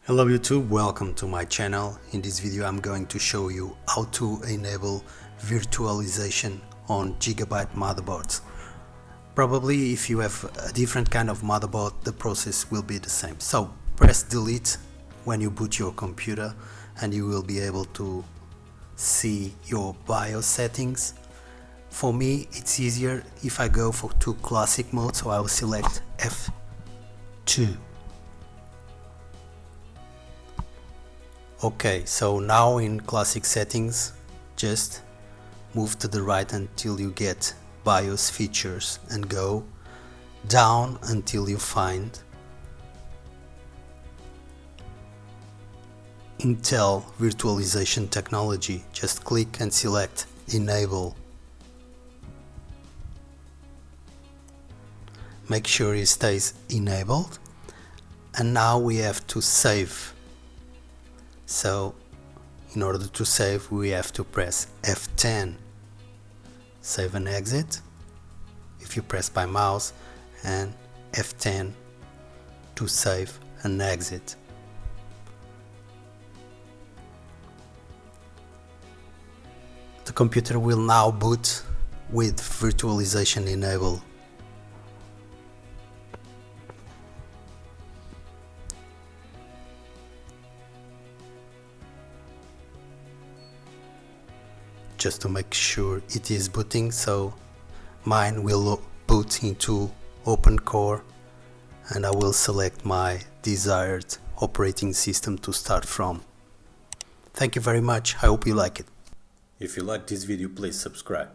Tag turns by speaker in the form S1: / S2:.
S1: Hello YouTube, welcome to my channel. In this video I'm going to show you how to enable virtualization on Gigabyte motherboards. Probably if you have a different kind of motherboard, the process will be the same. So press delete when you boot your computer and you will be able to see your BIOS settings. For me it's easier if I go to classic mode, so I will select F2. Okay, so now in classic settings, just move to the right until you get BIOS features and go down until you find Intel Virtualization Technology. Just click and select Enable. Make sure it stays enabled, and now we have to save. So in order to save we have to press F10, save and exit if you press by mouse, and F10 to save and exit. The computer will now boot with virtualization enabled. Just to make sure it is booting, so mine will boot into open core and I will select my desired operating system to start from. Thank you very much, I hope you like it. If you like this video, please subscribe.